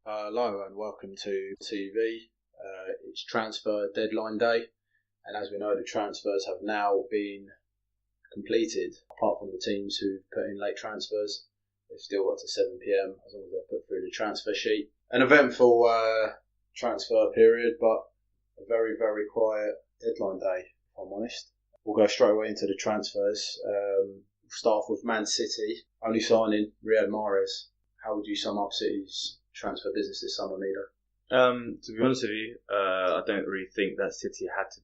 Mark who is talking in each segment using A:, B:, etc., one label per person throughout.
A: Hello and welcome to TV. It's transfer deadline day, and as we know, the transfers have now been completed. Apart from the teams who've put in late transfers, they've still got to 7 p.m. as long as they've put through the transfer sheet. An eventful transfer period, but a very, very quiet deadline day, if I'm honest. We'll go straight away into the transfers. We'll start off with Man City, only signing Riyad Mahrez. How would you sum up City's transfer business this summer, Mido?
B: To be honest with you, I don't really think that City had to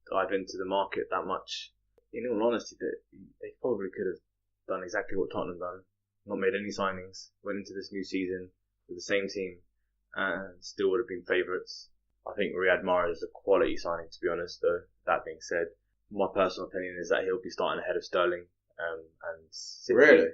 B: dive into the market that much. In all honesty, they probably could have done exactly what Tottenham done, not made any signings, went into this new season with the same team, and still would have been favourites. I think Riyad Mahrez is a quality signing, to be honest, though. That being said, my personal opinion is that he'll be starting ahead of Sterling and City.
A: Really?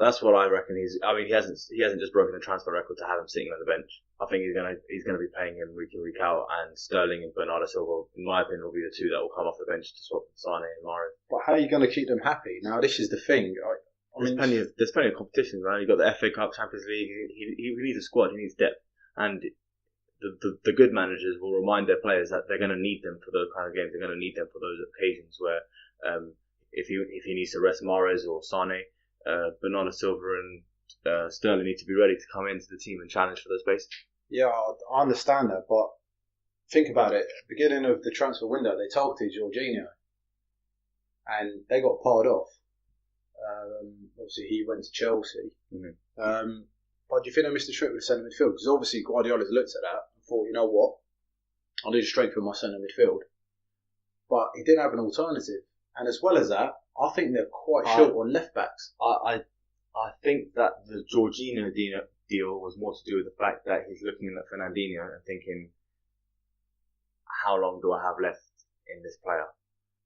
B: That's what I reckon. He hasn't just broken the transfer record to have him sitting on the bench. I think he's gonna be playing him week in, week out, and Sterling and Bernardo Silva, in my opinion, will be the two that will come off the bench to swap Sane and Mahrez.
A: But how are you going to keep them happy? Now, this is the thing.
B: There's plenty of competition, man. You've got the FA Cup, Champions League. He needs a squad. He needs depth, and the good managers will remind their players that they're going to need them for those kind of games. They're going to need them for those occasions where if he needs to rest Mahrez or Sane. Bernardo Silva and Sterling need to be ready to come into the team and challenge for those spaces.
A: Yeah, I understand that, but think about it. At the beginning of the transfer window, they targeted Jorginho, and they got parred off. Obviously, he went to Chelsea. Mm-hmm. But do you think they missed the trick with centre midfield? Because obviously, Guardiola's looked at that and thought, you know what, I need to strengthen my centre midfield. But he didn't have an alternative. And as well as that, I think they're quite short on left backs.
B: I think that the Jorginho deal was more to do with the fact that he's looking at Fernandinho and thinking, how long do I have left in this player?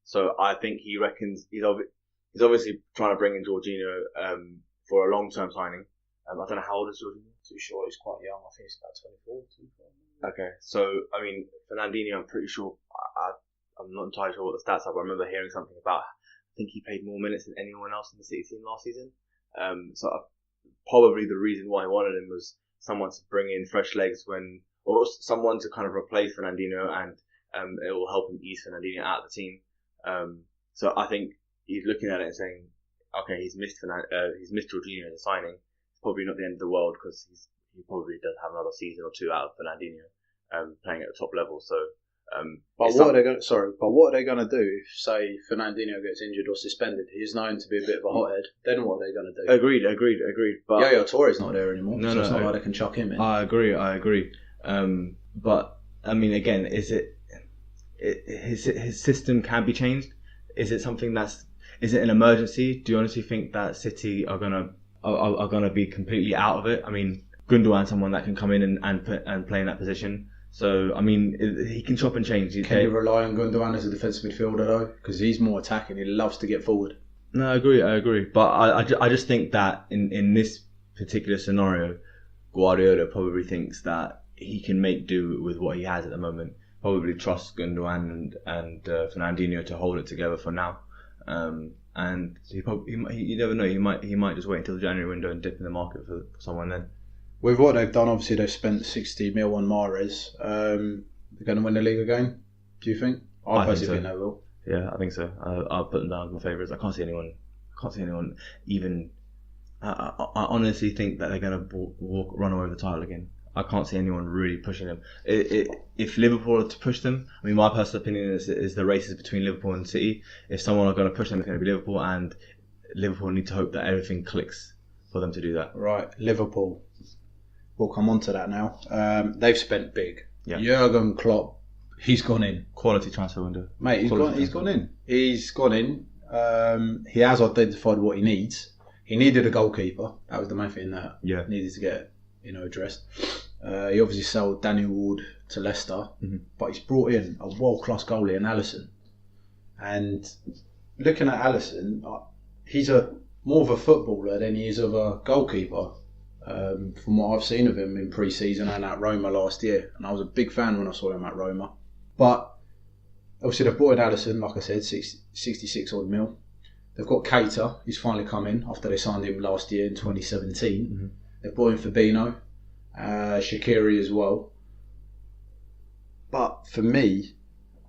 B: So I think he reckons he's obviously trying to bring in Jorginho for a long-term signing. I don't know how old is Jorginho.
A: Too sure, he's quite young. I think he's about 24.
B: Okay, so I mean Fernandinho, I'm pretty sure. I'm not entirely sure what the stats are, but I remember hearing something about. I think he played more minutes than anyone else in the City team last season. So probably the reason why he wanted him was someone to bring in fresh legs or someone to kind of replace Fernandinho, and it will help him ease Fernandinho out of the team. So I think he's looking at it and saying, okay, he's missed Jorginho in the signing. It's probably not the end of the world because he probably does have another season or two out of Fernandinho playing at the top level. So.
A: But what are they going to do if, say, Fernandinho gets injured or suspended? He's known to be a bit of a hothead. Then what are they going to do?
B: Agreed. But
A: Yaya Touré's not there anymore, so it's not like they can chuck him in.
B: I agree. But I mean, again, is it his system can be changed? Is it something is it an emergency? Do you honestly think that City are gonna be completely out of it? I mean, Gundogan, someone that can come in and play in that position. So, I mean, he can chop and change.
A: Can you rely on Gundogan as a defensive midfielder, though? Because he's more attacking. He loves to get forward.
B: No, I agree. But I just think that in this particular scenario, Guardiola probably thinks that he can make do with what he has at the moment. Probably trusts Gundogan and Fernandinho to hold it together for now. And you never know. He might just wait until the January window and dip in the market for someone then.
A: With what they've done, obviously they've spent 60 mil on Mahrez. They're going to win the league again, do you think? I personally think they will.
B: Yeah, I think so. I'll put them down as my favourites. I can't see anyone even. I honestly think that they're going to run away with the title again. I can't see anyone really pushing them. If Liverpool are to push them, I mean, my personal opinion is the race is between Liverpool and City. If someone are going to push them, it's going to be Liverpool, and Liverpool need to hope that everything clicks for them to do that.
A: Right, Liverpool. We'll come on to that now. They've spent big.
B: Yeah.
A: Jurgen Klopp, he's gone in.
B: Quality transfer window.
A: Mate, he's gone in. He's gone in. He has identified what he needs. He needed a goalkeeper. That was the main thing that needed to get addressed. He obviously sold Daniel Ward to Leicester, but he's brought in a world-class goalie in Alisson. And looking at Alisson, he's more of a footballer than he is of a goalkeeper. From what I've seen of him in pre-season and at Roma last year, and I was a big fan when I saw him at Roma. But obviously they've brought in Alisson, like I said, 66 odd mil. They've got Keita, who's finally come in after they signed him last year in 2017. They've brought in Fabinho, Shaqiri as well. But for me,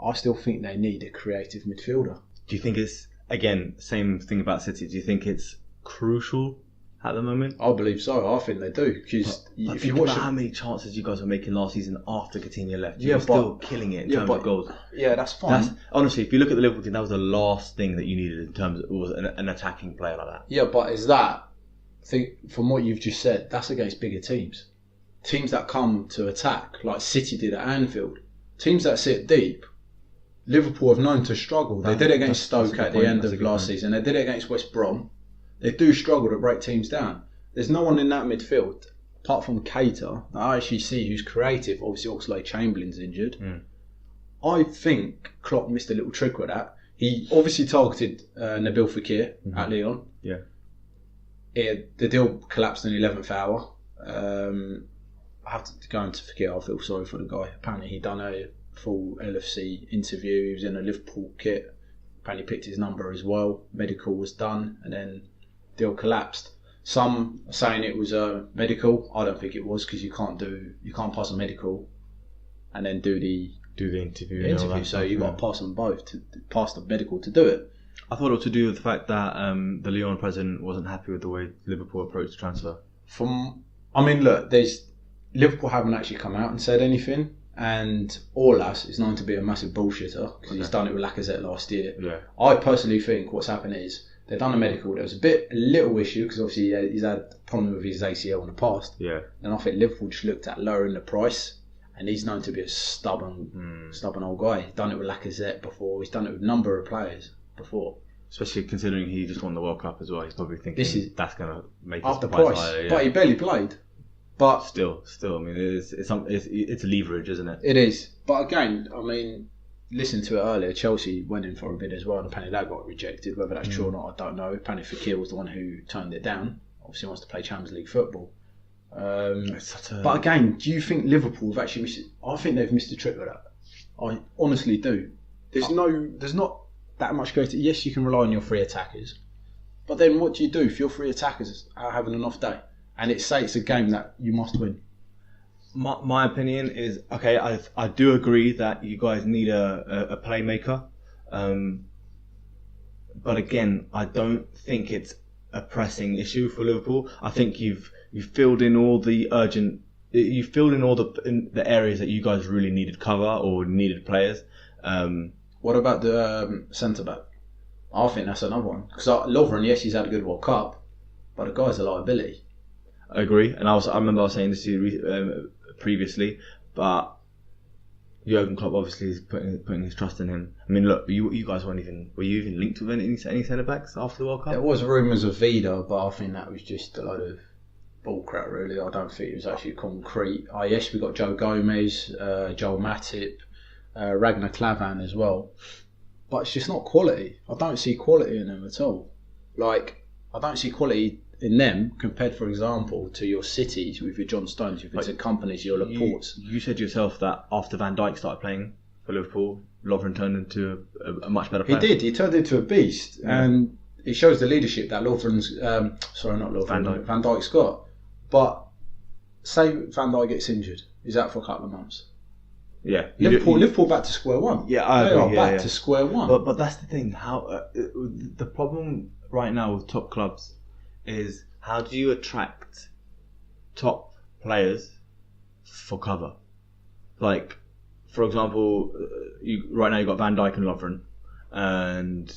A: I still think they need a creative midfielder.
B: Do you think it's, again, same thing about City, do you think it's crucial at the moment?
A: I believe so. I think they do. Because
B: if you watch how many chances you guys were making last season after Coutinho left, you were still killing it in terms of goals.
A: Yeah, that's fine.
B: Honestly, if you look at the Liverpool team, that was the last thing that you needed in terms of was an attacking player like that.
A: Yeah, but is that, from what you've just said, that's against bigger teams. Teams that come to attack, like City did at Anfield. Teams that sit deep. Liverpool have known to struggle. They did it against Stoke at the end of last season. They did it against West Brom. They do struggle to break teams down. There's no one in that midfield, apart from Keita, that I actually see who's creative. Obviously, Oxlade-Chamberlain's injured. I think Klopp missed a little trick with that. He obviously targeted Nabil Fekir at Lyon.
B: Yeah.
A: The deal collapsed in the 11th hour. I have to go into Fekir. I feel sorry for the guy. Apparently, he'd done a full LFC interview. He was in a Liverpool kit. Apparently, picked his number as well. Medical was done, and then deal collapsed. Some are saying it was a medical. I don't think it was, because you can't pass a medical and then do the interview. So you've got to pass them both, to pass the medical to do it.
B: I thought it was to do with the fact that the Lyon president wasn't happy with the way Liverpool approached the transfer.
A: Liverpool haven't actually come out and said anything, and Orlas is known to be a massive bullshitter because he's done it with Lacazette last year.
B: Yeah.
A: I personally think what's happened is they've done a medical. There was a little issue because obviously he's had a problem with his ACL in the past.
B: Yeah.
A: And I think Liverpool just looked at lowering the price, and he's known to be a stubborn old guy. He's done it with Lacazette before. He's done it with a number of players before.
B: Especially considering he just won the World Cup as well. He's probably thinking that's going to make his
A: after
B: price
A: price
B: higher. Yeah.
A: But he barely played. But
B: still, I mean, it's a leverage, isn't it?
A: It is. But again, I mean, listen to it earlier. Chelsea went in for a bid as well, and apparently that got rejected. Whether that's true or not, I don't know. Apparently Fekir was the one who turned it down. Obviously wants to play Champions League football. But again, do you think Liverpool have actually missed it? I think they've missed a trick with that. I honestly do. There's not that much creativity. Yes, you can rely on your three attackers, but then what do you do if your three attackers are having an off day and it's a game that you must win?
B: My opinion is, okay, I do agree that you guys need a playmaker, but again, I don't think it's a pressing issue for Liverpool. I think you've filled in all the the areas that you guys really needed cover or needed players.
A: What about the centre back? I think that's another one, because Lovren, yes, he's had a good World Cup, but the guy's a liability.
B: I agree, and I remember I was saying this to you previously, but Jurgen Klopp obviously is putting his trust in him. I mean, look, you guys were you even linked with any centre backs after the World Cup?
A: There was rumours of Mido, but I think that was just a load of bull crap, really. I don't think it was actually concrete. Yes, we got Joe Gomez, Joel Matip, Ragnar Klavan as well, but it's just not quality. I don't see quality in them at all. Like, I don't see quality in them compared, for example, to your Cities with your John Stones, with your Companies, your Laportes.
B: You said yourself that after Van Dijk started playing for Liverpool, Lovren turned into a much better player.
A: He did. He turned into a beast, and it shows the leadership that Van Dijk's got. But say Van Dijk gets injured, he's out for a couple of months.
B: Yeah,
A: Liverpool back to square one.
B: Yeah,
A: they are back to square one.
B: But that's the thing. How the problem right now with top clubs is, how do you attract top players for cover? Like, for example, right now you've got Van Dijk and Lovren, and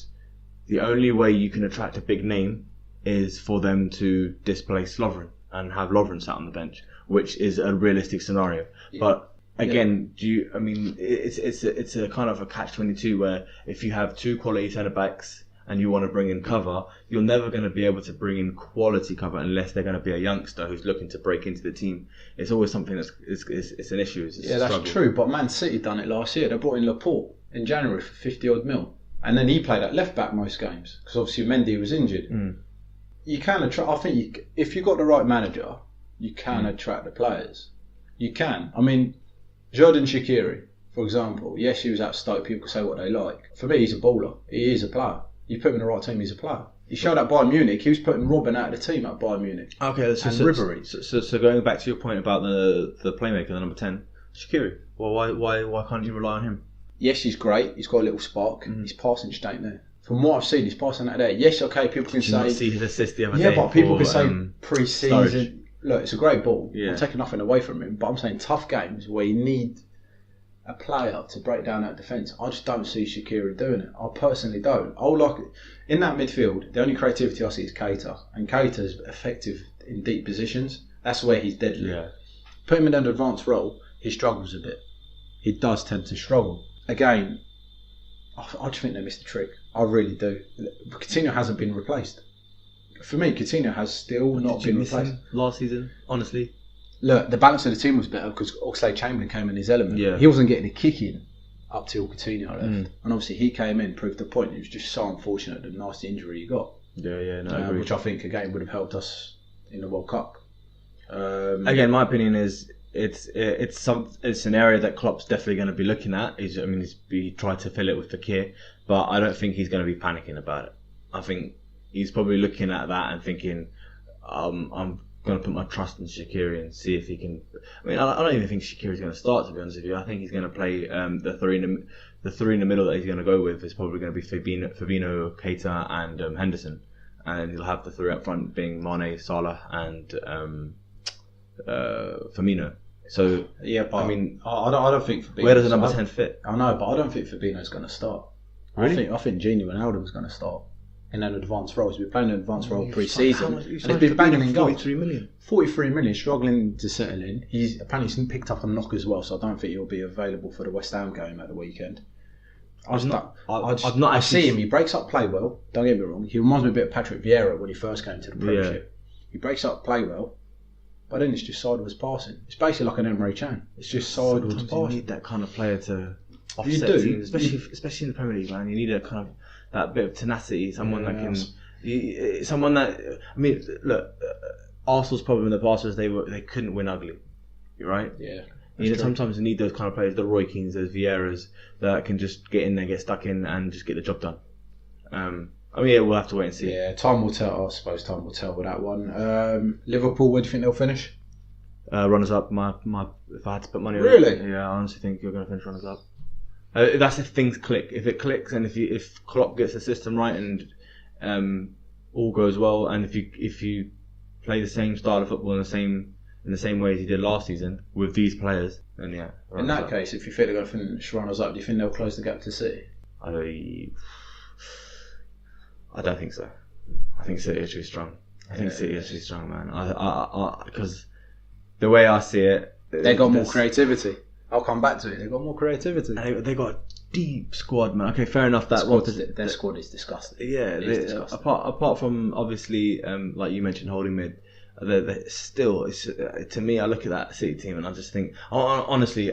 B: the only way you can attract a big name is for them to displace Lovren and have Lovren sat on the bench, which is a realistic scenario. Yeah. But again, it's a kind of a catch-22 where if you have two quality centre backs and you want to bring in cover, you're never going to be able to bring in quality cover unless they're going to be a youngster who's looking to break into the team. It's always something it's an issue. It's a struggle. That's
A: true. But Man City done it last year. They brought in Laporte in January for 50 odd mil, and then he played at left back most games because obviously Mendy was injured. You can attract. I think if you've got the right manager, you can attract the players. You can. I mean, Xherdan Shaqiri, for example. Yes, he was at Stoke. People can say what they like. For me, he's a baller. He is a player. You put him in the right team, he's a player. He showed at Bayern Munich. He was putting Robben out of the team at Bayern Munich.
C: Okay, so going back to your point about the playmaker, the number 10, Shaqiri. Well, why can't you rely on him?
A: Yes, he's great. He's got a little spark. His passing just ain't there. From what I've seen, he's passing out there. Yes, okay, people can
C: Did you
A: say...
C: not see his assist the other
A: yeah,
C: day?
A: but people can say
C: Sturridge?
A: pre-season... Look, it's a great ball.
C: Yeah.
A: I'm taking nothing away from him, but I'm saying tough games where you need a player to break down that defence. I just don't see Shaqiri doing it. I personally don't. In that midfield, the only creativity I see is Keita. And Keita's effective in deep positions. That's where he's deadly.
C: Yeah.
A: Put him in an advanced role, he struggles a bit. He does tend to struggle. Again, I just think they missed the trick. I really do. Coutinho hasn't been replaced. For me, Coutinho has still not been replaced.
C: Last season, honestly.
A: Look, the balance of the team was better because Oxlade-Chamberlain came in his element.
C: Yeah.
A: He wasn't getting a kick in up till Coutinho left. And obviously he came in, proved the point. It was just so unfortunate, the nasty injury he got.
C: Yeah, no, I agree.
A: Which I think, again, would have helped us in the World Cup.
C: Again, my opinion is it's an area that Klopp's definitely going to be looking at. He tried to fill it with Fekir, but I don't think he's going to be panicking about it. I think he's probably looking at that and thinking, I'm going to put my trust in Shaqiri and see if he can. I mean, I don't even think Shaqiri's going to start, to be honest with you. I think he's going to play the three in the middle that he's going to go with is probably going to be Fabinho, Keita, and Henderson, and he'll have the three up front being Mane, Salah, and Firmino. So
A: yeah, but I mean, I don't think Fabinho.
C: Where does the number 10 fit?
A: I know, but I don't think Fabinho's going to start.
C: Really?
A: I think Gini Wijnaldum's going to start in an advanced role. He's been playing an advanced role pre-season. And he's been banging in goals.
C: 43 million.
A: 43 million, struggling to settle in. He's apparently picked up a knock as well, so I don't think he'll be available for the West Ham game at the weekend. I see him. He breaks up play well. Don't get me wrong. He reminds me a bit of Patrick Vieira when he first came to the Premiership. He breaks up play well, but then it's just sideways passing. It's basically like an Emre Can. It's just sideways passing.
C: You need that kind of player to offset teams, especially in the Premier League, man. You need a kind of that bit of tenacity, someone that can, someone that. I mean, look, Arsenal's problem in the past was they couldn't win ugly, right?
A: Yeah.
C: Sometimes you need those kind of players, the Roy Keanes, those Vieiras, that can just get in there, get stuck in, and just get the job done. I mean, yeah, we'll have to wait and see.
A: Yeah, time will tell. I suppose time will tell with that one. Liverpool, where do you think they'll finish?
C: Runners up. My if I had to put money on
A: really?
C: it, yeah, I honestly think you're going to finish runners up. That's if things click. If it clicks, and if Klopp gets the system right, and all goes well, and if you play the same style of football in the same way as he did last season with these players, then yeah.
A: In that case, if you think they're going to finish runners up, do you think they'll close the gap to City?
C: I don't think so. I think City is too strong. City is too strong, man. Because the way I see it,
A: they got more creativity. I'll come back to it. They got more creativity.
C: They got a deep squad, man. Okay, fair enough. Their
A: squad is disgusting.
C: Yeah, disgusting. Apart from obviously, like you mentioned, holding mid. They're still, to me, I look at that City team and I just think, honestly,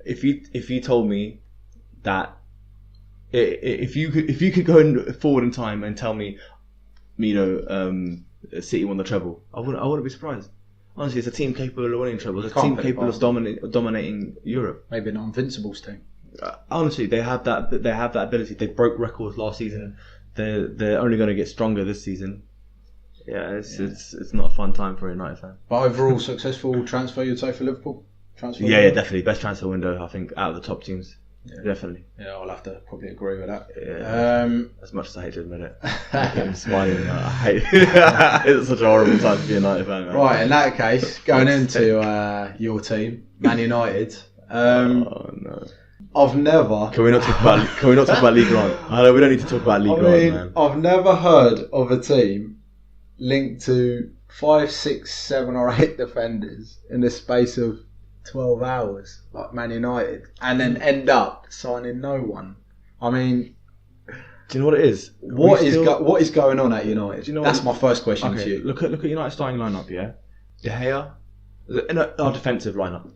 C: if you told me that if you could go forward in time and tell me, City won the treble, I wouldn't be surprised. Honestly, it's a team capable of winning trebles. It's a team capable of dominating Europe.
A: Maybe an Invincibles team.
C: Honestly, they have that ability. They broke records last season. They're only going to get stronger this season. Yeah, it's not a fun time for a United fan.
A: But overall, successful transfer, you'd say, for Liverpool?
C: Yeah, definitely. Best transfer window, I think, out of the top teams. Yeah. Definitely.
A: Yeah, I'll have to probably agree with that.
C: Yeah. As much as I hate to admit it. I'm smiling. I hate it. It's such a horrible time to be a United fan, man.
A: Right, in that case, going into your team, Man United.
C: Oh no.
A: I've never.
C: Can we not talk about League One? I know we don't need to talk about League One, man.
A: I've never heard of a team linked to 5, 6, 7 or 8 defenders in the space of 12 hours, like Man United, and then end up signing no one. I mean,
C: do you know what it is?
A: What is going on at United? Do you know that's my first question to you.
C: Look at United's starting lineup, yeah. De Gea, in our defensive lineup,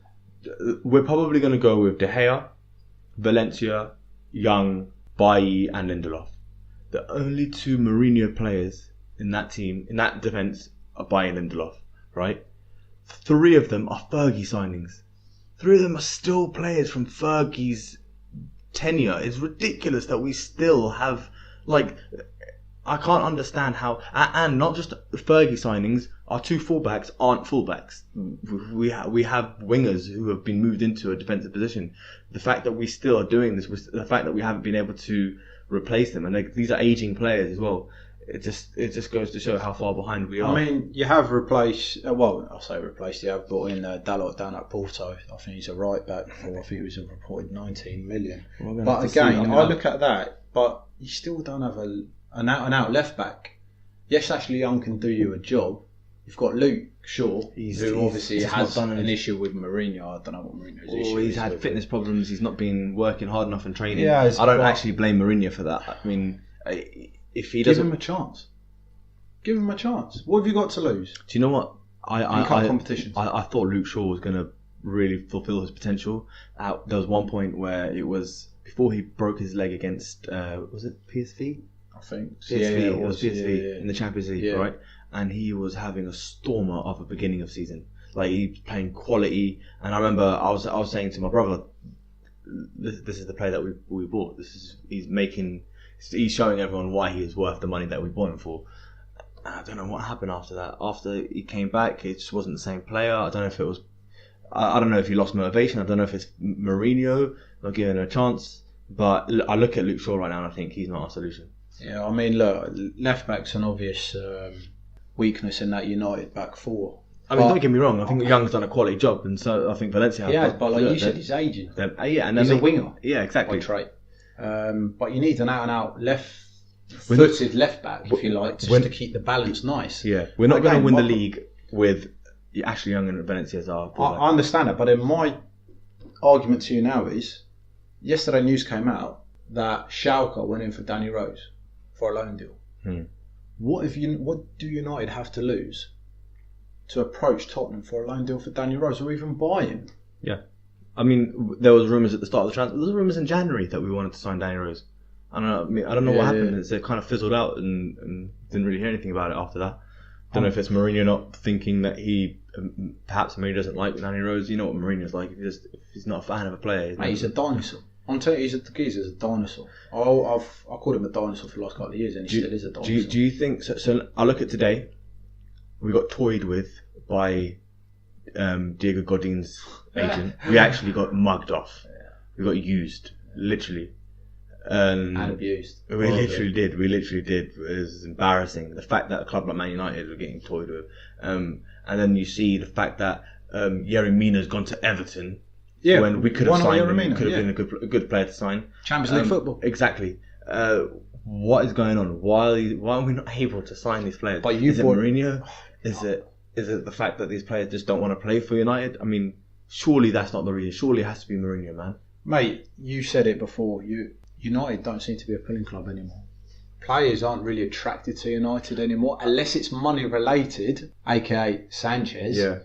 C: we're probably going to go with De Gea, Valencia, Young, Bailly, and Lindelof. The only 2 Mourinho players in that team, in that defence, are Bailly and Lindelof, right? 3 of them are Fergie signings. 3 of them are still players from Fergie's tenure. It's ridiculous that we still have, I can't understand how, and not just Fergie signings. Our 2 fullbacks aren't fullbacks. We have wingers who have been moved into a defensive position. The fact that we still are doing this, the fact that we haven't been able to replace them, and these are aging players as well. It just goes to show how far behind we are.
A: I mean, you have replaced. Well, I say replaced. You have brought in Dalot down at Porto. I think he's a right back for. I think it was a reported 19 million. But again, I look at that, but you still don't have an out and out left back. Yes, Ashley Young can do you a job. You've got Luke Shaw, who obviously has an issue with Mourinho. I don't know what Mourinho's issue is.
C: He's had fitness problems. He's not been working hard enough in training.
A: Yeah,
C: I don't actually blame Mourinho for that. I mean, if he doesn't,
A: give him a chance. Give him a chance. What have you got to lose?
C: Do you know what? I thought Luke Shaw was going to really fulfill his potential. There was one point where it was before he broke his leg against was it PSV?
A: I think
C: PSV. It was PSV in the Champions League, right? And he was having a stormer of a beginning of season. Like, he was playing quality. And I remember I was saying to my brother, this is the player that we bought. He's showing everyone why he is worth the money that we bought him for. And I don't know what happened after that. After he came back, it just wasn't the same player. I don't know if it was. I don't know if he lost motivation. I don't know if it's Mourinho not giving him a chance. But I look at Luke Shaw right now and I think he's not our solution.
A: Yeah, I mean, look, left back's an obvious weakness in that United back four.
C: I mean, don't get me wrong. I think Young's done a quality job, and so I think Valencia has.
A: Yeah, but like you said, he's aging.
C: And
A: he's a winger.
C: Yeah, exactly.
A: By trait. But you need an out-and-out left-footed left back, if you like, just to keep the balance nice.
C: Yeah, we're not going to win the league with Ashley Young and Valencia as our.
A: I understand that, but then my argument to you now is, yesterday news came out that Schalke went in for Danny Rose for a loan deal. What do United have to lose to approach Tottenham for a loan deal for Danny Rose, or even buy him?
C: Yeah, I mean, there was rumours at the start of the transfer. There was rumours in January that we wanted to sign Danny Rose. I don't know what happened. It kind of fizzled out and didn't really hear anything about it after that. Don't know if it's Mourinho not thinking that perhaps Mourinho doesn't like Danny Rose. You know what Mourinho's like. If he's not a fan of a player,
A: he's a dinosaur. I'm telling you, he's a dinosaur. I called him a dinosaur for the last couple of years, and he still is a dinosaur.
C: Do you think so? I look at today. We got toyed with by Diego Godin's agent. We actually got mugged off. We got used, literally. And
A: abused.
C: We literally did. It was embarrassing. The fact that a club like Man United were getting toyed with. And then you see the fact that Yerry Mina's gone to Everton.
A: Yeah,
C: when we could have signed him, could have been a good player to sign.
A: Champions League football.
C: Exactly. What is going on? Why are we not able to sign these players?
A: But
C: is it Mourinho? Is it the fact that these players just don't want to play for United? I mean, surely that's not the reason. Surely it has to be Mourinho, man.
A: Mate, you said it before. United don't seem to be a pulling club anymore. Players aren't really attracted to United anymore, unless it's money related, aka Sanchez.
C: Yeah.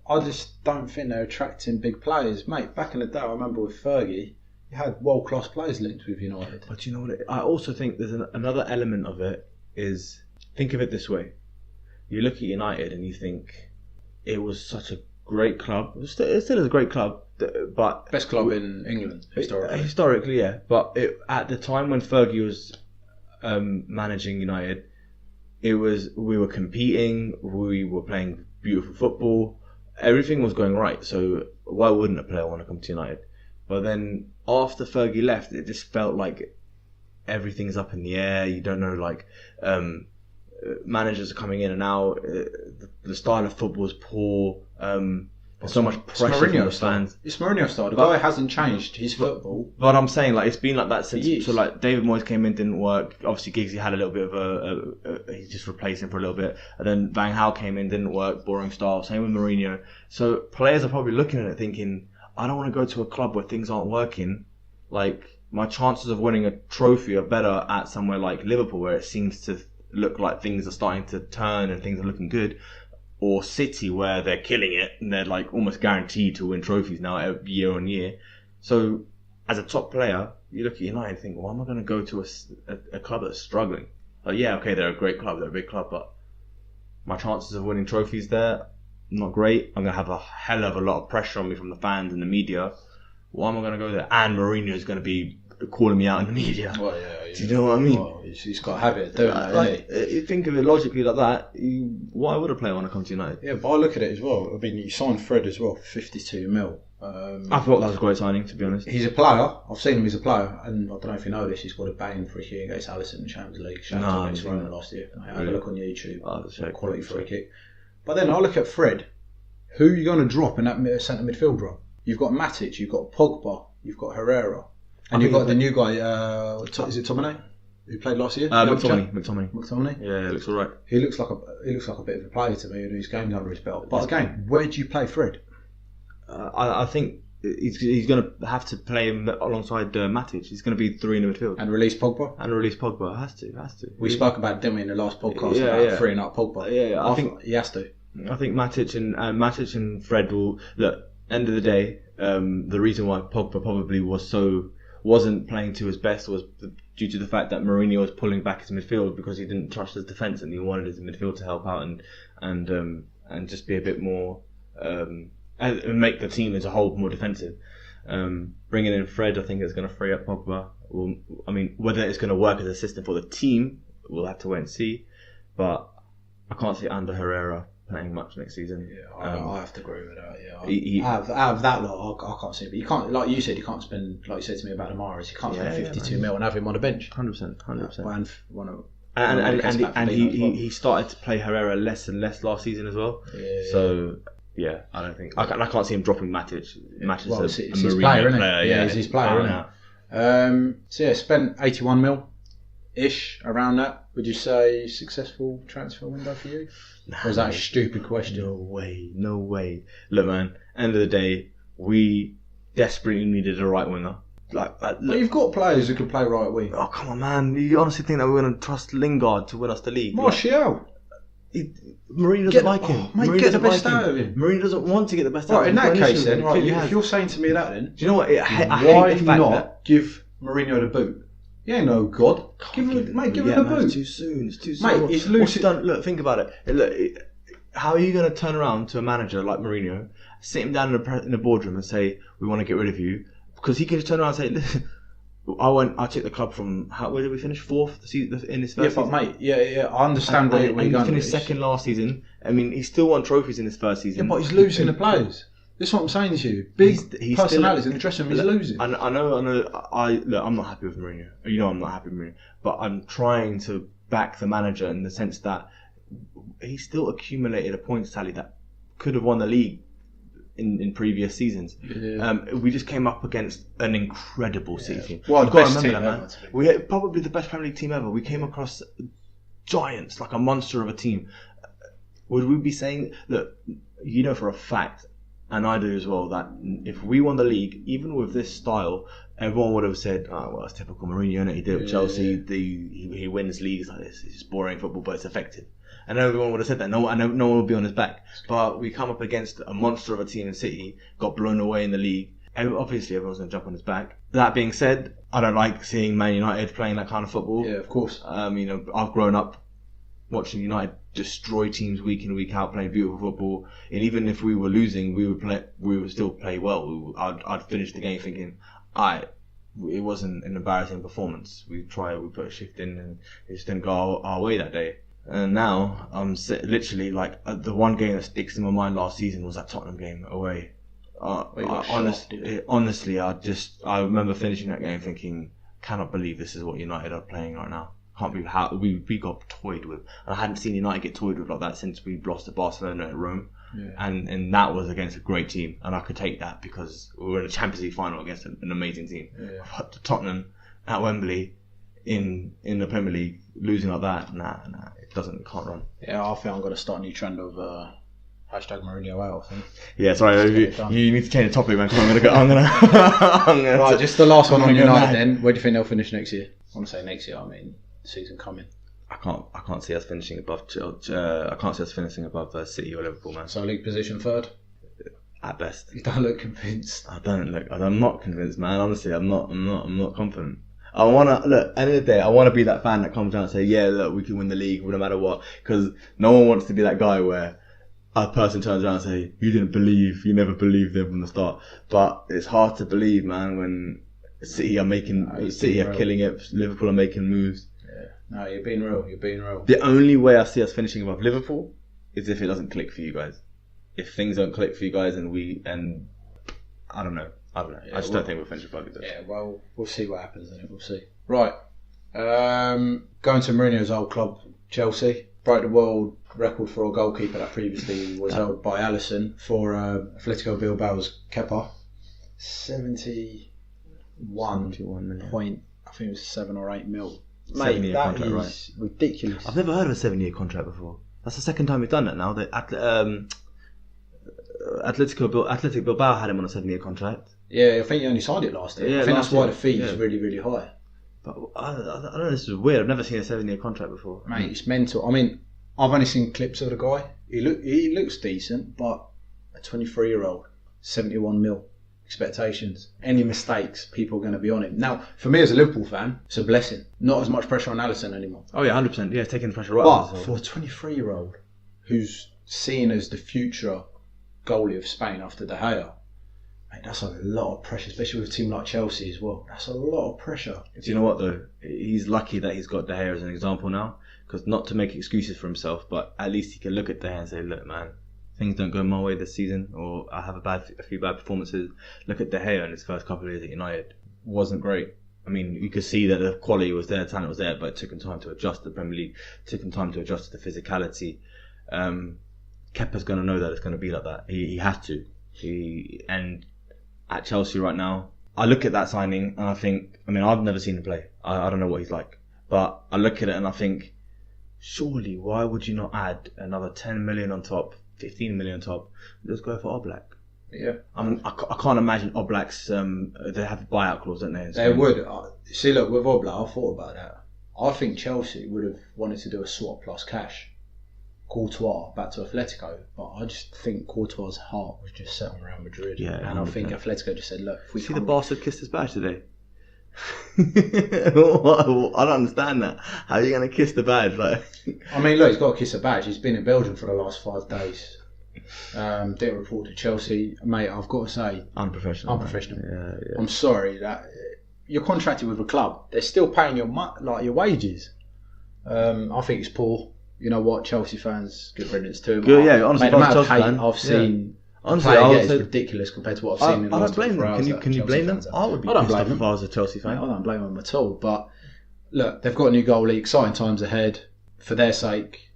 A: I just don't think they're attracting big players. Mate, back in the day, I remember with Fergie, you had world-class players linked with United.
C: But you know what? I also think there's another element of it is, think of it this way. You look at United and you think, it was such a great club. It still is a great club, but...
A: Best club in England, historically.
C: Historically, yeah. But at the time when Fergie was managing United, we were competing, we were playing beautiful football, everything was going right, so why wouldn't a player want to come to United? But then after Fergie left, it just felt like everything's up in the air. You don't know, like, managers are coming in and out, the style of football is poor, there's so much pressure from the fans.
A: It's Mourinho style. The guy hasn't changed his football.
C: But I'm saying, like, it's been like that since. So, like, David Moyes came in, didn't work. Obviously, Giggsy had a little bit of he just replaced him for a little bit. And then Van Gaal came in, didn't work, boring style. Same with Mourinho. So players are probably looking at it thinking, I don't want to go to a club where things aren't working. Like, my chances of winning a trophy are better at somewhere like Liverpool, where it seems to look like things are starting to turn and things are looking good. Or City, where they're killing it and they're like almost guaranteed to win trophies now year on year. So as a top player, you look at United and think, why am I going to go to a club that's struggling? Like, yeah, okay, they're a great club, they're a big club, but my chances of winning trophies there, not great. I'm going to have a hell of a lot of pressure on me from the fans and the media. Why am I going to go there? And Mourinho is going to be calling me out in the media.
A: Well, yeah.
C: Do you know what I mean?
A: Well, he's got a habit of doing that, hasn't he?
C: You think of it logically like that, why would a player want to come to United?
A: Yeah, but I look at it as well. I mean, you signed Fred as well, 52 mil.
C: I thought that was a great signing, to be honest.
A: He's a player. I've seen him as a player, and I don't know if you know this. He scored a banging free kick against Alisson in the Champions League. Shout out to against Roma last year. Have a look on YouTube. Quality free kick. But then I look at Fred. Who are you going to drop in that centre midfield role? You've got Matic, you've got Pogba, you've got Herrera, and you've got the new guy. Is it Tomine? Who played last year?
C: McTominay. Yeah, it looks alright.
A: He looks like a bit of a player to me, and his game's under his belt. But again, where do you play Fred?
C: I think he's going to have to play him alongside Matic. He's going to be 3 in the midfield.
A: And release Pogba?
C: Has to.
A: We spoke about Demi in the last podcast about freeing up Pogba.
C: Yeah, I think
A: he has to.
C: I think Matic and Fred will look. End of the day, the reason why Pogba probably wasn't playing to his best was due to the fact that Mourinho was pulling back his midfield because he didn't trust his defence and he wanted his midfield to help out and just be a bit more and make the team as a whole more defensive. Bringing in Fred, I think, is going to free up Pogba. I mean, whether it's going to work as a system for the team, we'll have to wait and see. But I can't see Ander Herrera playing much next season.
A: Yeah, I have to agree with that. Yeah, out of that lot, I can't see. But you can't, like you said, you can't spend, like you said to me about the Mahrez, you can't spend 52 mil and have him on the bench.
C: 100%.
A: And
C: he started to play Herrera less and less last season as well. So yeah, I don't think I can't see him dropping Matic. Matic is
A: his player, isn't it? Yeah, he's his player, isn't it? So yeah, spent 81 mil ish around that. Would you say successful transfer window for you? Or is that a stupid question?
C: No way. Look, man, end of the day, we desperately needed a right winger.
A: But you've got players who can play right wing.
C: Oh, come on, man. You honestly think that we're going to trust Lingard to win us the league?
A: Martial.
C: Mourinho doesn't like him.
A: Mate, get the best out of him.
C: Mourinho doesn't want to get the best out of him.
A: In that case then, if you're saying to me that then...
C: Do you know what? I hate the fact that...
A: give Mourinho the boot? He ain't no god. Give him the boot.
C: It's too soon.
A: Mate, he's losing.
C: Look, think about it. How are you going to turn around to a manager like Mourinho, sit him down in the boardroom and say, we want to get rid of you? Because he can just turn around and say, listen, I took the club from, where did we finish? 4th in his first season?
A: Mate, I understand where you're going.
C: He finished 2nd last season. I mean, he still won trophies in his first season.
A: Yeah, but he's losing the players. This is what I'm saying to you. Big personalities in the dressing room, he's losing.
C: I know. I'm not happy with Mourinho. You know I'm not happy with Mourinho. But I'm trying to back the manager in the sense that he still accumulated a points tally that could have won the league in previous seasons. Yeah. We just came up against an incredible City team.
A: Well, the best team ever.
C: We had probably the best Premier League team ever. We came across giants, like a monster of a team. Would we be saying, look, you know for a fact, and I do as well, that if we won the league, even with this style, everyone would have said, oh, well, it's typical Mourinho, isn't it? He did it with Chelsea, he wins leagues like this. It's just boring football, but it's effective. And everyone would have said that. No one would be on his back. But we come up against a monster of a team in City, got blown away in the league. Obviously, everyone's going to jump on his back. That being said, I don't like seeing Man United playing that kind of football.
A: Yeah, of course.
C: I've grown up watching United destroy teams week in, week out, playing beautiful football. And even if we were losing, we would still play well. I'd finish the game thinking, it wasn't an embarrassing performance. We put a shift in, and it just didn't go our way that day. And now I'm literally like the one game that sticks in my mind last season was that Tottenham game away. Honestly, I remember finishing that game thinking, cannot believe this is what United are playing right now. Can't believe how we got toyed with. And I hadn't seen United get toyed with like that since we lost to Barcelona at Rome. Yeah. And that was against a great team, and I could take that because we were in a Champions League final against an amazing team. Yeah. But Tottenham at Wembley in the Premier League losing like that, it can't run.
A: Yeah, I think I'm going to start a new trend of hashtag Mourinho out. I think.
C: Yeah, sorry, you need to change the topic, man. Because I'm gonna.
A: Right, just the last one on United. Then, where do you think they'll finish next year? I want to say next year. I mean, the season coming.
C: I can't see us finishing above. I can't see us finishing above City or Liverpool, man.
A: So league position 3rd.
C: At best.
A: You don't look convinced.
C: I'm not convinced, man. Honestly, I'm not confident. I want to look. End of the day, I want to be that fan that comes down and say, yeah, look, we can win the league no matter what. Because no one wants to be that guy where a person turns around and say, you never believed them from the start. But it's hard to believe, man, when City are killing it. Liverpool are making moves.
A: Yeah. No, you're being real.
C: The only way I see us finishing above Liverpool is if it doesn't click for you guys. If things don't click for you guys, and I don't know. Yeah, I just don't think we'll finish above you.
A: Yeah, well, we'll see what happens. Then we'll see. Right. Going to Mourinho's old club, Chelsea. Broke the world record for a goalkeeper that previously was held by Alisson for Atletico Bilbao's Kepa. 71
C: million.
A: Point, I think it was 7 or 8 mil. Mate, that is right? Ridiculous.
C: I've never heard of a 7-year contract before. That's the second time we've done that now. Atletico Bilbao had him on a 7-year contract.
A: Yeah, I think he only signed it last year.
C: Yeah,
A: I think that's why the fee is really, really high.
C: But I don't know, this is weird. I've never seen a 7-year contract before.
A: Mate, it's mental. I mean, I've only seen clips of the guy. He looks decent, but a 23-year-old, 71 mil expectations. Any mistakes, people are going to be on him. Now, for me as a Liverpool fan, it's a blessing. Not as much pressure on Alisson anymore.
C: Oh yeah, 100%. Yeah, taking the pressure right
A: off.
C: But
A: for a 23-year-old who's seen as the future goalie of Spain after De Gea, mate, that's a lot of pressure, especially with a team like Chelsea as well. That's a lot of pressure.
C: Do you know what though? He's lucky that he's got De Gea as an example now, because not to make excuses for himself, but at least he can look at De Gea and say, look man, things don't go my way this season, or I have a few bad performances. Look at De Gea in his first couple of years at United. Wasn't great. I mean, you could see that the quality was there, the talent was there, but it took him time to adjust to the Premier League, took him time to adjust to the physicality. Kepa's going to know that it's going to be like that. He has to. And at Chelsea right now, I look at that signing and I think, I mean, I've never seen him play. I don't know what he's like. But I look at it and I think, surely, why would you not add another 10 million on top, 15 million on top? Let's go for Oblak.
A: Yeah.
C: I can't imagine Oblak's, they have a buyout clause, don't they?
A: They would. See, look, with Oblak, I thought about that. I think Chelsea would have wanted to do a swap plus cash. Courtois back to Atletico, but I just think Courtois' heart was just set on Real Madrid.
C: Yeah,
A: and I think Atletico just said, look, if we
C: see the bastard kissed his badge today. I don't understand that. How are you going to kiss the badge? Like,
A: I mean, look, he's got to kiss a badge. He's been in Belgium for the last 5 days. Didn't report to Chelsea, mate. I've got to say,
C: unprofessional.
A: Yeah. I'm sorry that you're contracted with a club. They're still paying your wages. I think it's poor. You know what, Chelsea fans, good riddance to him.
C: Good, yeah, honestly,
A: the amount of hate I've seen,
C: honestly,
A: is ridiculous compared to what I've seen in the last 24 hours.
C: Can you blame them? I would be pissed off if I was a Chelsea fan.
A: I don't blame them at all. But look, they've got a new goalie, exciting times ahead. For their sake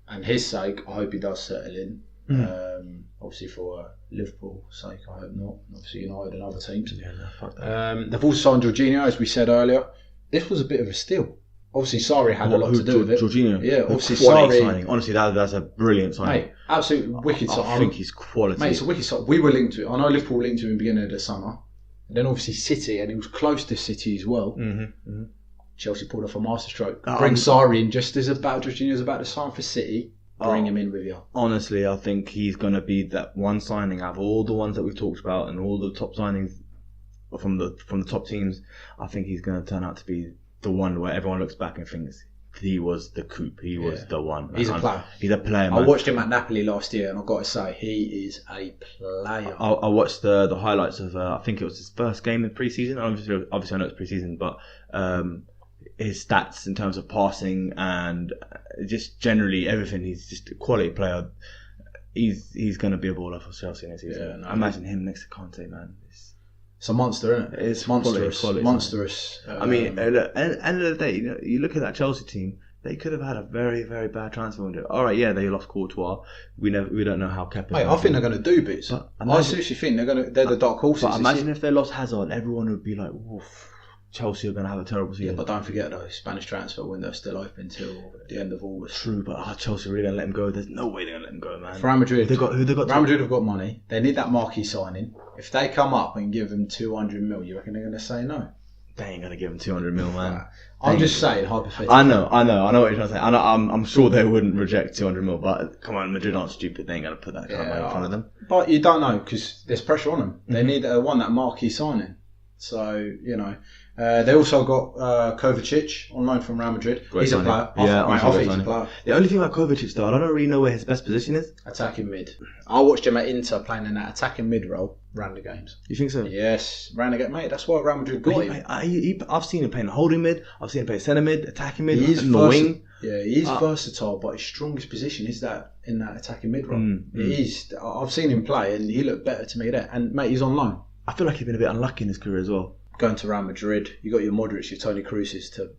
A: and his sake, I hope he does settle in. Obviously for Liverpool's sake, I hope not. Obviously United and other teams.
C: Yeah, no, fuck that.
A: They've also signed Jorginho, as we said earlier. This was a bit of a steal. Obviously, Sarri had a lot to do with it.
C: Jorginho.
A: Yeah, obviously Sarri.
C: Signing. Honestly, that's a brilliant signing.
A: Mate, absolute wicked signing.
C: I think he's quality.
A: Mate, it's a wicked signing. We were linked to it. I know Liverpool linked to him in the beginning of the summer. And then obviously City, and he was close to City as well.
C: Mm-hmm.
A: Chelsea pulled off a masterstroke. Bring Sarri in just as Jorginho's about to sign for City. Bring him in with you.
C: Honestly, I think he's going to be that one signing out of all the ones that we've talked about and all the top signings from the top teams. I think he's going to turn out to be the one where everyone looks back and thinks he was the coup. He was the one.
A: He's a player.
C: He's a player, man.
A: I watched him at Napoli last year, and I've got to say, he is a player.
C: I watched the highlights of, I think it was his first game in pre-season. Obviously I know it's pre-season, but his stats in terms of passing and just generally everything, he's just a quality player. He's going to be a baller for Chelsea next season. Yeah, imagine him next to Conte, man.
A: It's a monster, isn't it?
C: It's
A: monstrous.
C: Quality,
A: monstrous.
C: I mean, at the end of the day, you look at that Chelsea team. They could have had a very, very bad transfer window. All right, yeah, they lost Courtois. We don't know how Kepa.
A: Mate, I think they're going to do bits. I seriously think they're the dark horses.
C: But imagine if they lost Hazard, everyone would be like, "Woof, Chelsea are going to have a terrible season."
A: Yeah, but don't forget though, Spanish transfer window is still open till the end of August.
C: True, but Chelsea really going to let him go? There's no way they're going to let him go, man.
A: For Real Madrid,
C: Real
A: Madrid have got money. They need that marquee signing. If they come up and give them 200 mil, you reckon they're going to say no?
C: They ain't going to give him 200 mil, man.
A: I'm just saying, hypothetically.
C: I know what you're trying to say. I'm sure they wouldn't reject 200 mil, but come on, Madrid aren't stupid. They ain't going to put that kind of money in front of them.
A: But you don't know, because there's pressure on them. They need that marquee signing. So, They also got Kovacic on loan from Real Madrid. He's a player. I think he's a player.
C: The only thing about Kovacic, though, I don't really know where his best position is.
A: Attacking mid. I watched him at Inter playing in that attacking mid role. Ran the games.
C: You think so?
A: Yes, ran the game, mate. That's why Real Madrid got him.
C: I've seen him playing holding mid. I've seen him play centre mid, attacking mid,
A: in
C: the wing.
A: Yeah, he is versatile, but his strongest position is that in that attacking mid role. It is. I've seen him play, and he looked better to me there. And mate, he's on loan.
C: I feel like he's been a bit unlucky in his career as well.
A: Going to Real Madrid, you got your Modric, your Toni Krooses to.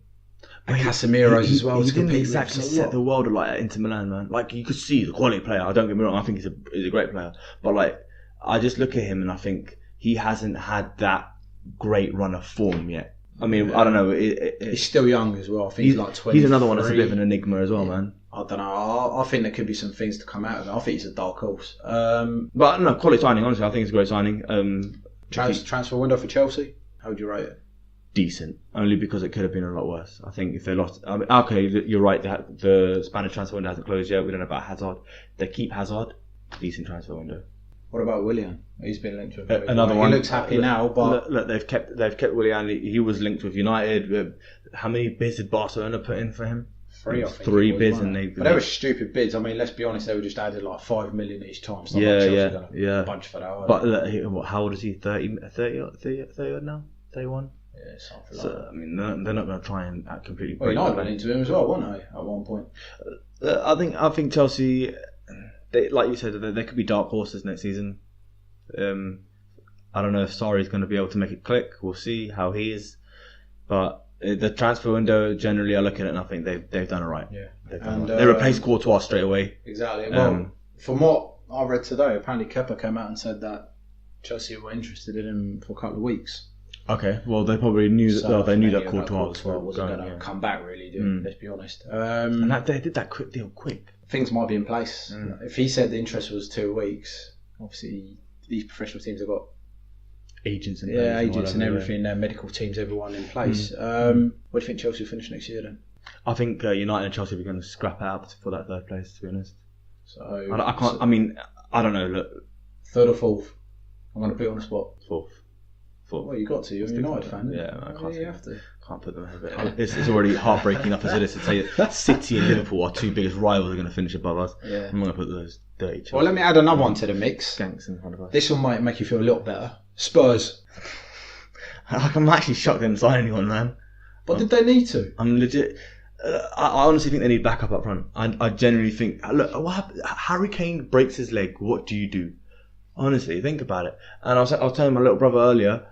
A: Casemiro's as well.
C: He didn't exactly set the world alight at Inter Milan, man. Like, you could see the quality player. I don't get me wrong. I think he's a great player, but like, I just look at him and I think he hasn't had that great run of form yet. I mean, I don't know.
A: He's still young as well. I think he's like 20.
C: He's another one that's a bit of an enigma as well, man.
A: I don't know. I think there could be some things to come out of it. I think he's a dark horse.
C: But no, quality signing. Honestly, I think it's a great signing.
A: Transfer window for Chelsea. How would you rate it?
C: Decent, only because it could have been a lot worse. I think if they lost, I mean, okay, you're right. The Spanish transfer window hasn't closed yet. We don't know about Hazard. They keep Hazard. Decent transfer window.
A: What about Willian? He's been linked with
C: another one.
A: He looks happy now, but
C: look, they've kept Willian. He was linked with United. How many bids did Barcelona put in for him?
A: 3, I think.
C: 3 bids, and
A: but they were stupid bids. I mean, let's be honest, they were just added like 5 million each time. So
C: Yeah.
A: Bunch for that.
C: But how old is he? 30 odd now? 31.
A: Yeah, something like
C: that. I mean, they're not going to try and completely.
A: Well, United went into him as well, weren't they? At one point.
C: I think Chelsea, like you said, they could be dark horses next season. I don't know if Sarri's going to be able to make it click. We'll see how he is. But the transfer window, generally, I look at it and I think they've done it right.
A: Yeah.
C: They replaced Courtois straight away.
A: Exactly. Well, from what I read today, apparently Kepa came out and said that Chelsea were interested in him for a couple of weeks.
C: Okay, well they probably knew that they knew that Courtois
A: wasn't going to come back. Really, let's be honest.
C: And they did that deal quick.
A: Things might be in place. If he said the interest was 2 weeks, obviously these professional teams have got
C: agents and
A: everything. Their medical teams, everyone in place. What do you think Chelsea will finish next year then?
C: I think United and Chelsea are going to scrap out for that third place. To be honest,
A: so
C: I can't. I mean, I don't know. Look,
A: third or fourth? I'm going to put you on the spot.
C: Fourth.
A: Well, you got to. You're a United fan.
C: Yeah, I can't.
A: You have to.
C: Can't put them ahead. It's already heartbreaking enough as it is to say that City and Liverpool, our 2 biggest rivals, are going to finish above us.
A: Yeah.
C: I'm going to put those dirty.
A: Well, let me add another one to the mix.
C: Skanks in front of us.
A: This one might make you feel a little better. Spurs.
C: I'm actually shocked they didn't sign anyone, man.
A: But did they need to?
C: I'm legit. I honestly think they need backup up front. I genuinely think. Look, what happened? Harry Kane breaks his leg. What do you do? Honestly, think about it. And I was telling my little brother earlier.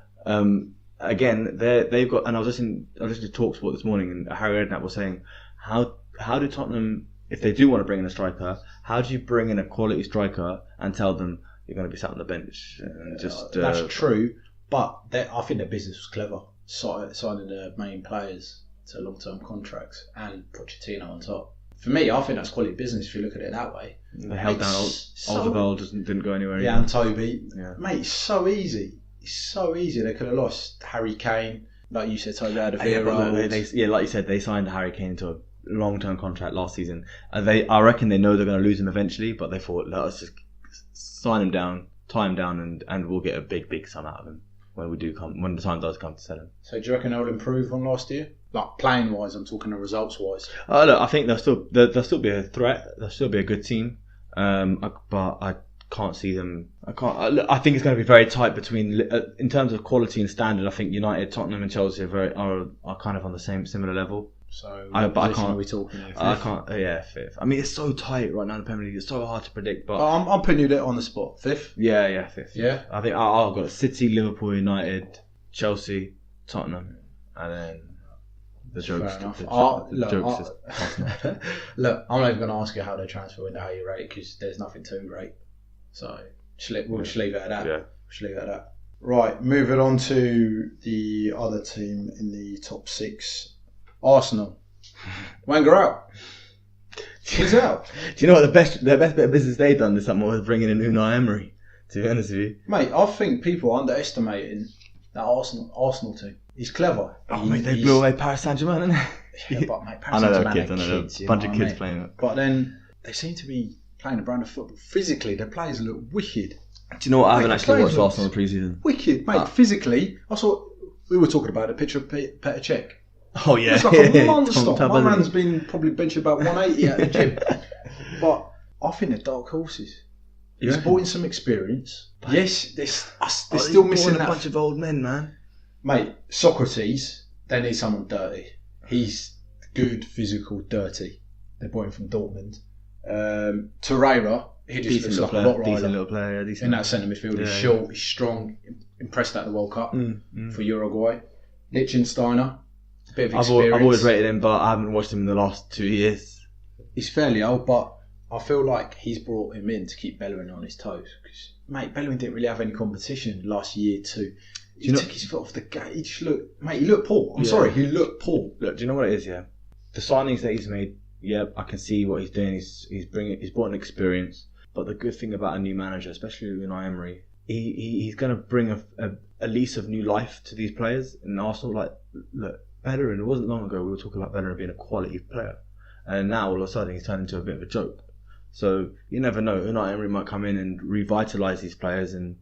C: Again, they've got, and I was listening to TalkSport this morning, and Harry Redknapp was saying, how do Tottenham, if they do want to bring in a striker, how do you bring in a quality striker and tell them you're going to be sat on the bench? And
A: that's true, but I think their business was clever, signing the main players to long-term contracts and Pochettino on top. For me, I think that's quality business if you look at it that way.
C: They held down Alderweireld, didn't go anywhere.
A: Yeah, and Toby. Yeah. Mate, it's so easy. It's so easy. They could have lost Harry Kane, like you said, Toby Alderweireld.
C: Like you said, they signed Harry Kane to a long-term contract last season. I reckon they know they're going to lose him eventually, but they thought, let's just sign him down, tie him down, and we'll get a big sum out of him when the time does come to sell him.
A: So do you reckon they'll improve on last year? Like playing wise, I'm talking the results wise.
C: Look, I think they'll still be a threat. They'll still be a good team. But I can't see them. I think it's going to be very tight between in terms of quality and standard. I think United, Tottenham, and Chelsea are kind of on the similar level.
A: So,
C: I can't.
A: Are we talking?
C: I can't. Yeah, fifth. I mean, it's so tight right now in the Premier League. It's so hard to predict. But
A: I'm putting you there on the spot. Fifth.
C: Yeah, fifth.
A: Yeah.
C: I think I've got City, Liverpool, United, Chelsea, Tottenham, and then the jokes.
A: Look, I'm not even going to ask you how they transfer window, how you rate it, because there's nothing too great. So we'll just leave it at that.
C: Yeah.
A: Just leave it at that. Right, moving on to the other team in the top 6. Arsenal. Wenger out. He's out.
C: Do you know what the best bit of business they've done this summer was bringing in Unai Emery? To be honest with you,
A: mate, I think people are underestimating that Arsenal team. He's clever.
C: Mate, they blew away Paris Saint-Germain, didn't they?
A: Yeah, but mate, Paris Saint-Germain are kids.
C: A bunch of kids playing it.
A: But then they seem to be playing a brand of football. Physically, their players look wicked.
C: Do you know what? I haven't actually watched Arsenal pre-season.
A: Wicked, mate. Physically, I saw We were talking about a picture of Petr Cech.
C: Oh yeah,
A: It's like a monster. My man's been probably benching about 180 at the gym. But I think they're dark horses. He's brought in some experience. Yes, they're still missing
C: a
A: that.
C: bunch of old men, man.
A: Mate, Socrates, they need someone dirty. He's good, physical, dirty. They brought him from Dortmund. Torreira, he just looks like a Rottweiler.
C: Decent little player.
A: In that centre midfield. He's short, he's strong, impressed at the World Cup for Uruguay. Lichtsteiner, bit of experience.
C: I've always rated him, but I haven't watched him in the last 2 years.
A: He's fairly old, but I feel like he's brought him in to keep Bellerin on his toes. Because, mate, Bellerin didn't really have any competition last year too. He took his foot off the gate. He just looked, mate, he looked poor. I'm sorry, he looked poor.
C: Look, do you know what it is? Yeah, the signings that he's made. Yeah, I can see what he's doing. He's brought an experience. But the good thing about a new manager, especially Unai Emery, he's going to bring a lease of new life to these players. And Arsenal, like, look, Bellerin. It wasn't long ago we were talking about Bellerin being a quality player, and now all of a sudden he's turned into a bit of a joke. So you never know. Unai Emery might come in and revitalise these players, and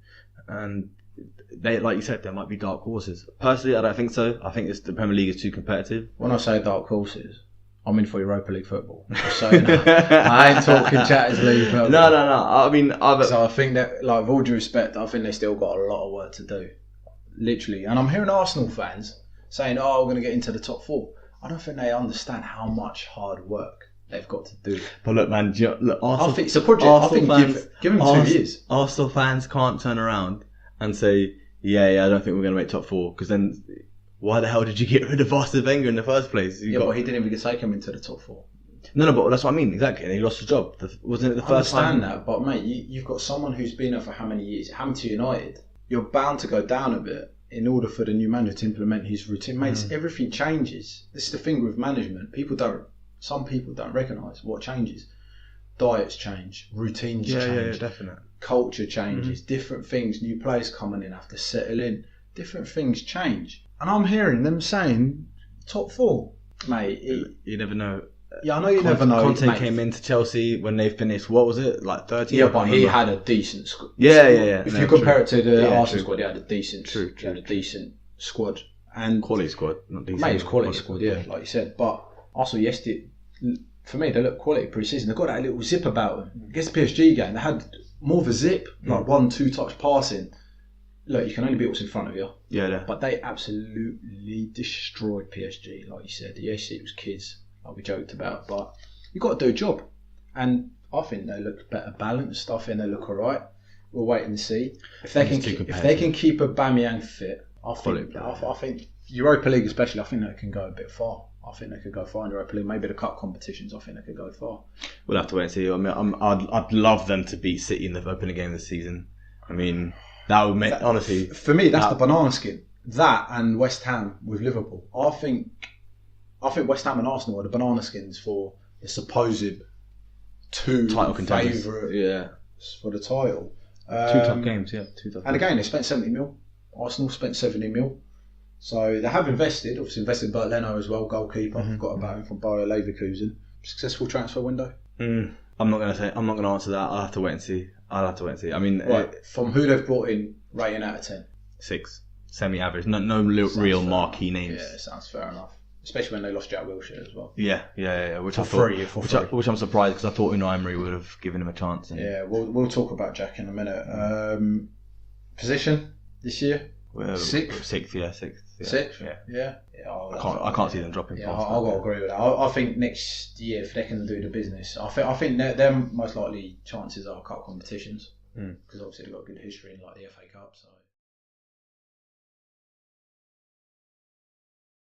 C: they, like you said, there might be dark horses. Personally, I don't think so. I think the Premier League is too competitive.
A: When I say dark horses, I'm in for Europa League football. So I ain't talking Champions League football.
C: No. I mean,
A: so I think that, like, with all due respect, I think they still got a lot of work to do. Literally. And I'm hearing Arsenal fans saying, "Oh, we're going to get into the top 4." I don't think they understand how much hard work they've got to do.
C: But look, man, Arsenal,
A: I think it's a project. I think fans, give them 2 years.
C: Arsenal fans can't turn around and say, yeah, I don't think we're going to make top 4, because then why the hell did you get rid of Arsene Wenger in the first place?
A: But he didn't even take him into the top 4.
C: No, but that's what I mean, exactly. And he lost his job. Wasn't it the first time?
A: I understand that, but mate, you've got someone who's been there for how many years? Hampton United. You're bound to go down a bit in order for the new manager to implement his routine. Mate, everything changes. This is the thing with management. Some people don't recognise what changes. Diets change, routines change,
C: definitely.
A: Culture changes, different things. New players coming in have to settle in. Different things change, and I'm hearing them saying top 4, mate.
C: You never know.
A: Yeah, I know you never know.
C: Conte came into Chelsea when they finished. What was it, like 13?
A: Yeah, but he had a decent squad.
C: Yeah.
A: If you compare it to the Arsenal squad, he had a decent. He had a decent squad and
C: quality squad, not decent.
A: Mate, it was quality squad, yeah, like you said. But Arsenal, yesterday, for me, they looked quality pre-season. They got that little zip about them. Against the PSG game, they had more of a zip, like 1-2 touch passing. Look, you can only beat what's in front of you.
C: Yeah.
A: But they absolutely destroyed PSG, like you said. Yes, it was kids, like we joked about, but you got to do a job. And I think they look better balanced. I think they look alright. We'll wait and see if they can keep Aubameyang fit. I think Europa League especially. I think they can go a bit far. I think they could go far in Europa League. Maybe the cup competitions. I think they could go far.
C: We'll have to wait and see. I mean, I'd love them to beat City in the opening game this season. I mean, that would make honestly.
A: For me, that's the banana skin. That and West Ham with Liverpool. I think West Ham and Arsenal are the banana skins for the supposed 2
C: title contenders.
A: Favourites for the title.
C: 2 top games, yeah. 2 top.
A: And again, they spent 70 mil. Arsenal spent 70 mil. So they have invested. Obviously, invested in Bert Leno as well, goalkeeper. Forgot about him from Bayer Leverkusen. Successful transfer window.
C: I'm not going to answer that. I'll have to wait and see. I mean,
A: from who they've brought in, rating out of 10.
C: 6, semi-average. No real marquee names.
A: Yeah, sounds fair enough. Especially when they lost Jack Wilshere as well.
C: Yeah. Which
A: Which
C: I'm surprised, because I thought Unai Emery would have given him a chance.
A: Yeah, we'll talk about Jack in a minute. Position this year?
C: Sixth. Yeah.
A: Sixth? Yeah.
C: I can't see them dropping.
A: Yeah, I've got to agree with that. I think next year, if they can do the business, I think their most likely chances are cup competitions, because obviously they've got a good history in like the FA Cup. So